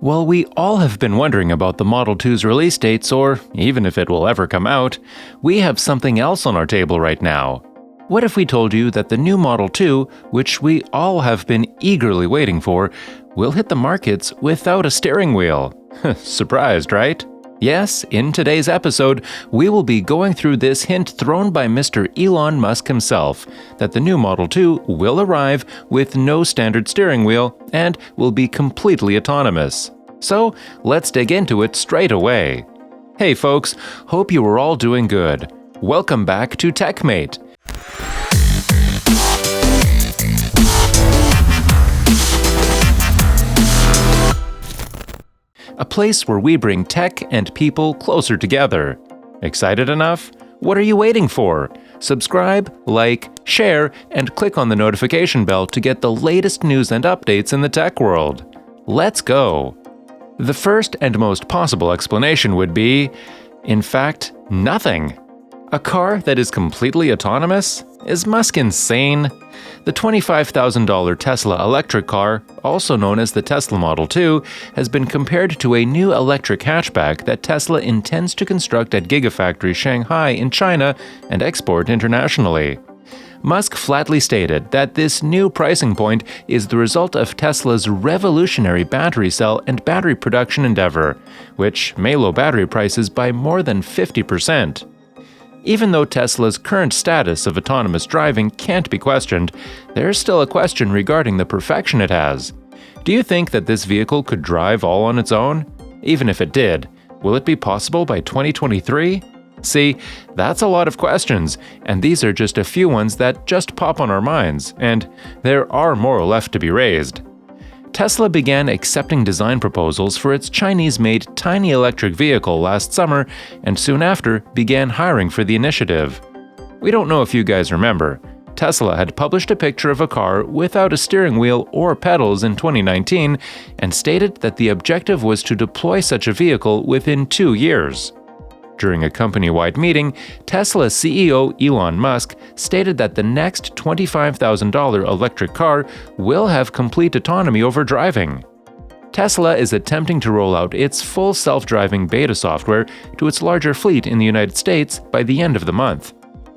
Well, we all have been wondering about the Model 2's release dates, or even if it will ever come out. We have something else on our table right now. What if we told you that the new Model 2, which we all have been eagerly waiting for, will hit the markets without a steering wheel? Surprised, right? Yes, in today's episode, we will be going through this hint thrown by Mr. Elon Musk himself, that the new Model 2 will arrive with no standard steering wheel and will be completely autonomous. So, let's dig into it straight away. Hey folks, hope you are all doing good. Welcome back to Techmate. A place where we bring tech and people closer together. Excited enough? What are you waiting for? Subscribe, like, share, and click on the notification bell to get the latest news and updates in the tech world. Let's go! The first and most possible explanation would be, in fact, nothing. A car that is completely autonomous? Is Musk insane? The $25,000 Tesla electric car, also known as the Tesla Model 2, has been compared to a new electric hatchback that Tesla intends to construct at Gigafactory Shanghai in China and export internationally. Musk flatly stated that this new pricing point is the result of Tesla's revolutionary battery cell and battery production endeavor, which may lower battery prices by more than 50%. Even though Tesla's current status of autonomous driving can't be questioned, there's still a question regarding the perfection it has. Do you think that this vehicle could drive all on its own? Even if it did, will it be possible by 2023? See, that's a lot of questions, and these are just a few ones that just pop on our minds, and there are more left to be raised. Tesla began accepting design proposals for its Chinese-made tiny electric vehicle last summer and soon after began hiring for the initiative. We don't know if you guys remember, Tesla had published a picture of a car without a steering wheel or pedals in 2019 and stated that the objective was to deploy such a vehicle within 2 years. During a company-wide meeting, Tesla CEO Elon Musk stated that the next $25,000 electric car will have complete autonomy over driving. Tesla is attempting to roll out its full self-driving beta software to its larger fleet in the United States by the end of the month.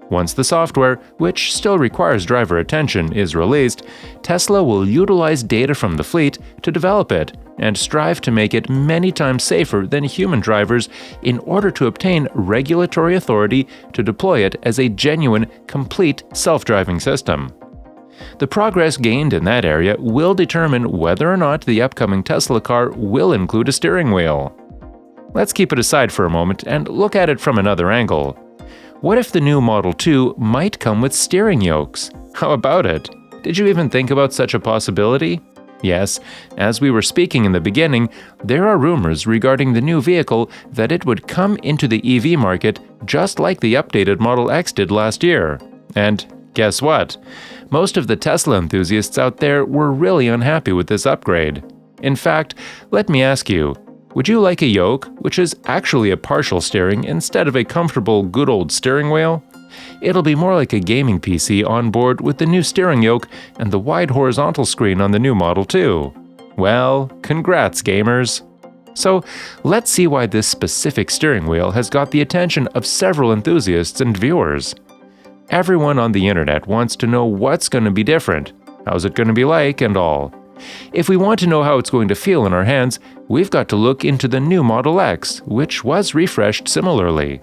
Once the software, which still requires driver attention, is released, Tesla will utilize data from the fleet to develop it and strive to make it many times safer than human drivers in order to obtain regulatory authority to deploy it as a genuine, complete self-driving system. The progress gained in that area will determine whether or not the upcoming Tesla car will include a steering wheel. Let's keep it aside for a moment and look at it from another angle. What if the new Model 2 might come with steering yokes? How about it? Did you even think about such a possibility? Yes, as we were speaking in the beginning, there are rumors regarding the new vehicle that it would come into the EV market just like the updated Model X did last year. And guess what? Most of the Tesla enthusiasts out there were really unhappy with this upgrade. In fact, let me ask you, would you like a yoke, which is actually a partial steering instead of a comfortable good old steering wheel? It'll be more like a gaming PC on board with the new steering yoke and the wide horizontal screen on the new Model 2. Well, congrats gamers! So, let's see why this specific steering wheel has got the attention of several enthusiasts and viewers. Everyone on the internet wants to know what's going to be different, how's it going to be like, and all. If we want to know how it's going to feel in our hands, we've got to look into the new Model X, which was refreshed similarly.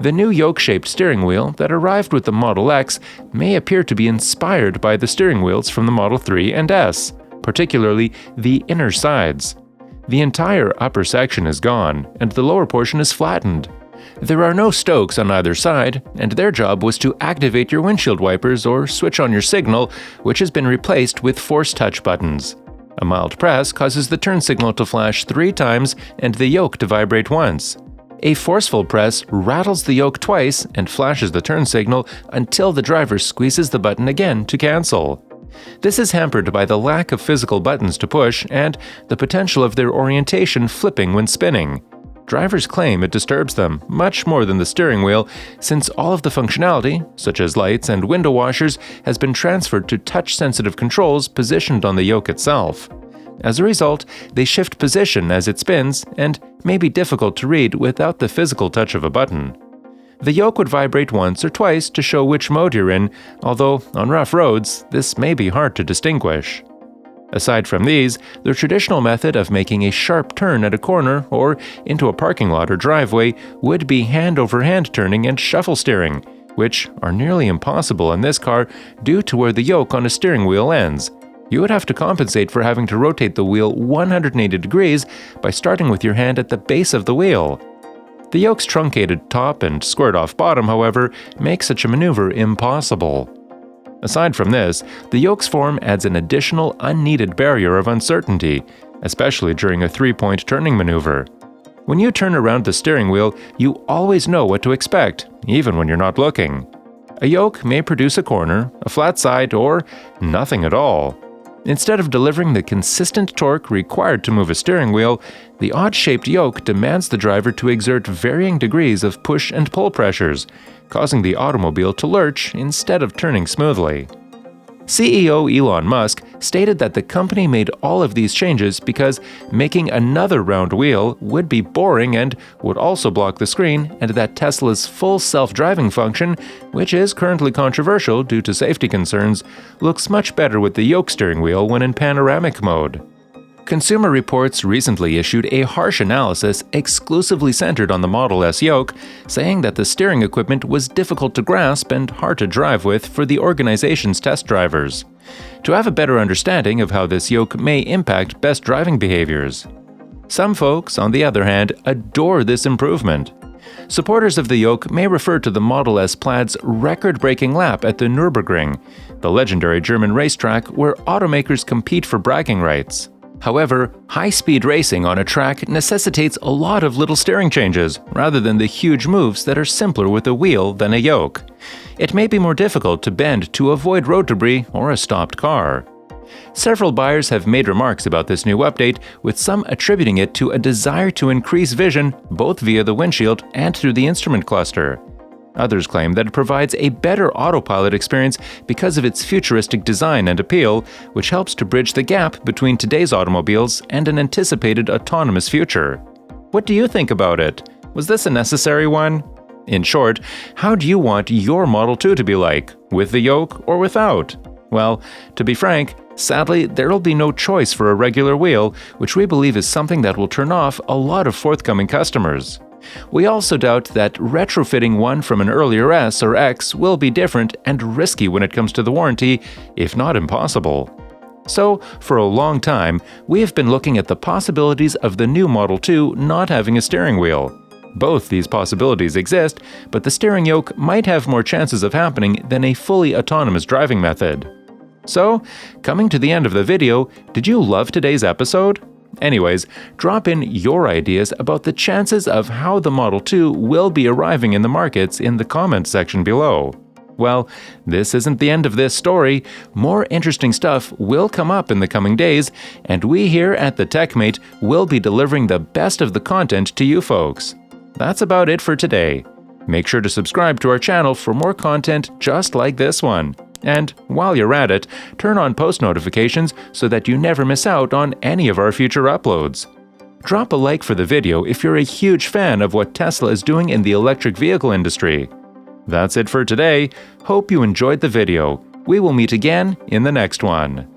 The new yoke-shaped steering wheel that arrived with the Model X may appear to be inspired by the steering wheels from the Model 3 and S, particularly the inner sides. The entire upper section is gone, and the lower portion is flattened. There are no stokes on either side, and their job was to activate your windshield wipers or switch on your signal, which has been replaced with force touch buttons. A mild press causes the turn signal to flash 3 times and the yoke to vibrate once. A forceful press rattles the yoke twice and flashes the turn signal until the driver squeezes the button again to cancel. This is hampered by the lack of physical buttons to push and the potential of their orientation flipping when spinning. Drivers claim it disturbs them much more than the steering wheel, since all of the functionality, such as lights and window washers, has been transferred to touch-sensitive controls positioned on the yoke itself. As a result, they shift position as it spins and may be difficult to read without the physical touch of a button. The yoke would vibrate once or twice to show which mode you're in, although on rough roads, this may be hard to distinguish. Aside from these, the traditional method of making a sharp turn at a corner or into a parking lot or driveway would be hand-over-hand turning and shuffle steering, which are nearly impossible in this car due to where the yoke on a steering wheel ends. You would have to compensate for having to rotate the wheel 180 degrees by starting with your hand at the base of the wheel. The yoke's truncated top and squared-off bottom, however, make such a maneuver impossible. Aside from this, the yoke's form adds an additional unneeded barrier of uncertainty, especially during a three-point turning maneuver. When you turn around the steering wheel, you always know what to expect, even when you're not looking. A yoke may produce a corner, a flat side, or nothing at all. Instead of delivering the consistent torque required to move a steering wheel, the odd-shaped yoke demands the driver to exert varying degrees of push and pull pressures, causing the automobile to lurch instead of turning smoothly. CEO Elon Musk stated that the company made all of these changes because making another round wheel would be boring and would also block the screen, and that Tesla's full self-driving function, which is currently controversial due to safety concerns, looks much better with the yoke steering wheel when in panoramic mode. Consumer Reports recently issued a harsh analysis exclusively centered on the Model S yoke, saying that the steering equipment was difficult to grasp and hard to drive with for the organization's test drivers. To have a better understanding of how this yoke may impact best driving behaviors. Some folks, on the other hand, adore this improvement. Supporters of the yoke may refer to the Model S Plaid's record-breaking lap at the Nürburgring, the legendary German racetrack where automakers compete for bragging rights. However, high-speed racing on a track necessitates a lot of little steering changes, rather than the huge moves that are simpler with a wheel than a yoke. It may be more difficult to bend to avoid road debris or a stopped car. Several buyers have made remarks about this new update, with some attributing it to a desire to increase vision both via the windshield and through the instrument cluster. Others claim that it provides a better autopilot experience because of its futuristic design and appeal, which helps to bridge the gap between today's automobiles and an anticipated autonomous future. What do you think about it? Was this a necessary one? In short, how do you want your Model 2 to be like, with the yoke or without? Well, to be frank, sadly, there will be no choice for a regular wheel, which we believe is something that will turn off a lot of forthcoming customers. We also doubt that retrofitting one from an earlier S or X will be different and risky when it comes to the warranty, if not impossible. So, for a long time, we have been looking at the possibilities of the new Model 2 not having a steering wheel. Both these possibilities exist, but the steering yoke might have more chances of happening than a fully autonomous driving method. So, coming to the end of the video, did you love today's episode? Anyways, drop in your ideas about the chances of how the Model 2 will be arriving in the markets in the comments section below. Well, this isn't the end of this story. More interesting stuff will come up in the coming days, and we here at the Techmate will be delivering the best of the content to you folks. That's about it for today. Make sure to subscribe to our channel for more content just like this one. And while you're at it, turn on post notifications so that you never miss out on any of our future uploads. Drop a like for the video if you're a huge fan of what Tesla is doing in the electric vehicle industry. That's it for today. Hope you enjoyed the video. We will meet again in the next one.